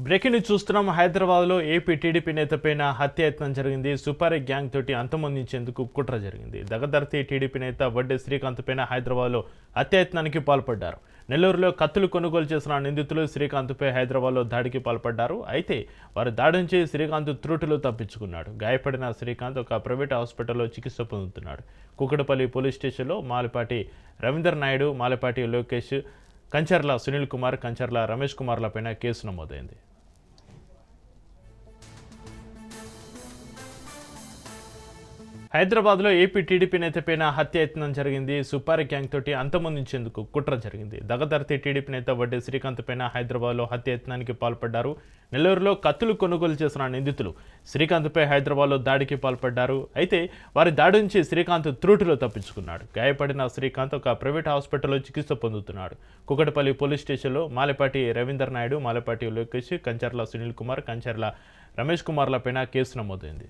Breaking news చూస్తున్నాం. హైదరాబాద్లో AP TDP నేతపైన హత్యాయత్నం జరిగింది. సుపారీ గ్యాంగ్ తోటి అంతమొందించేందుకు కుట్ర జరిగింది. దగదర్తి టీడీపీ నేత వడ్డే శ్రీకాంత్ పైన హైదరాబాద్లో హత్యాయత్నానికి పాల్పడ్డారు. నెల్లూరులో కత్తులు కొనుగోలు చేసిన నిందితులు శ్రీకాంత్పై హైదరాబాద్లో దాడికి పాల్పడ్డారు. అయితే వారి దాడి నుంచి శ్రీకాంత్ త్రుటిలో తప్పించుకున్నాడు. గాయపడిన శ్రీకాంత్ ఒక ప్రైవేట్ హాస్పిటల్లో చికిత్స పొందుతున్నాడు. కుకటపల్లి పోలీస్ స్టేషన్లో మాలపాటి రవీందర్ నాయుడు, మాలపాటి లోకేష్, కంచర్ల సునీల్ కుమార్, కంచర్ల రమేష్ కుమార్లపైన కేసు నమోదైంది. హైదరాబాద్లో ఏపీ టీడీపీ నేతపైన హత్యాయత్నం జరిగింది. సుపారీ గ్యాంగ్ తోటి అంతమొందించేందుకు కుట్ర జరిగింది. దగదర్తి టీడీపీ నేత వడ్డే శ్రీకాంత్ పైన హైదరాబాద్లో హత్యాయత్నానికి పాల్పడ్డారు. నెల్లూరులో కత్తులు కొనుగోలు చేసిన నిందితులు శ్రీకాంత్పై హైదరాబాద్లో దాడికి పాల్పడ్డారు. అయితే వారి దాడి నుంచి శ్రీకాంత్ త్రుటిలో తప్పించుకున్నాడు. గాయపడిన శ్రీకాంత్ ఒక ప్రైవేట్ హాస్పిటల్లో చికిత్స పొందుతున్నాడు. కుకటపల్లి పోలీస్ స్టేషన్లో మాలపాటి రవీందర్ నాయుడు, మాలపాటి లోకేష్, కంచర్ల సునీల్ కుమార్, కంచర్ల రమేష్ కుమార్లపైన కేసు నమోదైంది.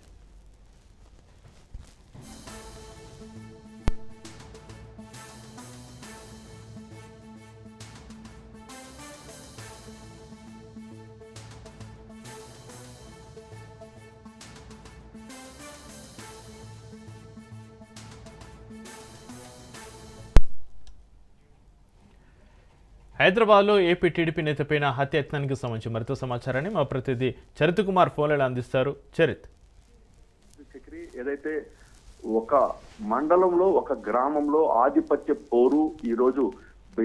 హైదరాబాద్లో ఏపీ టీడీపీ నేతపైన హత్యాయత్నానికి సంబంధించి మరింత సమాచారాన్ని మా ప్రతినిధి చరిత్ కుమార్ ఫోన్లలో అందిస్తారు. చరిత్, ఏదైతే ఒక మండలంలో ఒక గ్రామంలో ఆధిపత్య పోరు ఈరోజు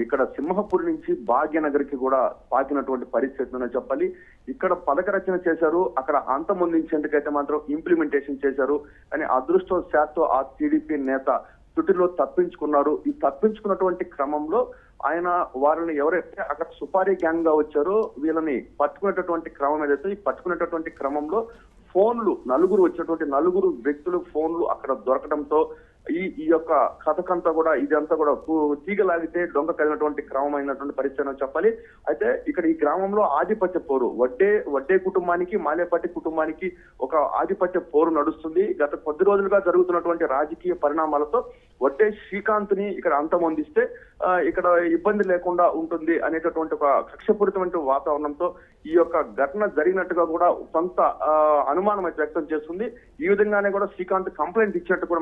ఇక్కడ సింహపూర్ నుంచి భాగ్యనగర్కి కూడా పాకినటువంటి పరిస్థితి చెప్పాలి. ఇక్కడ పథక రచన చేశారు, అక్కడ అంతమొందించేందుకైతే మాత్రం ఇంప్లిమెంటేషన్ చేశారు. కానీ అదృష్టవశాత్తు ఆ టీడీపీ నేత తుటిలో తప్పించుకున్నారు. ఈ తప్పించుకున్నటువంటి క్రమంలో ఆయన వారిని ఎవరైతే అక్కడ సుపారీ గ్యాంగ్ గా వచ్చారో వీళ్ళని పట్టుకునేటటువంటి క్రమం ఏదైతే ఈ పట్టుకునేటటువంటి క్రమంలో ఫోన్లు వచ్చినటువంటి నలుగురు వ్యక్తులు ఫోన్లు అక్కడ దొరకడంతో ఈ యొక్క కథకంతా కూడా ఇదంతా కూడా తీగలాగితే దొంగ కలిగినటువంటి క్రమం అయినటువంటి పరిస్థితి చెప్పాలి. అయితే ఇక్కడ ఈ గ్రామంలో ఆధిపత్య పోరు వడ్డే కుటుంబానికి, మాలేపాటి కుటుంబానికి ఒక ఆధిపత్య పోరు నడుస్తుంది. గత కొద్ది రోజులుగా జరుగుతున్నటువంటి రాజకీయ పరిణామాలతో వడ్డే శ్రీకాంత్ ని ఇక్కడ అంతమొందిస్తే ఇక్కడ ఇబ్బంది లేకుండా ఉంటుంది అనేటటువంటి ఒక కక్షపూరితమైన వాతావరణంతో ఈ యొక్క ఘటన జరిగినట్టుగా కూడా కొంత అనుమానం అయితే వ్యక్తం చేస్తుంది. ఈ విధంగానే కూడా శ్రీకాంత్ కంప్లైంట్ ఇచ్చినట్టు కూడా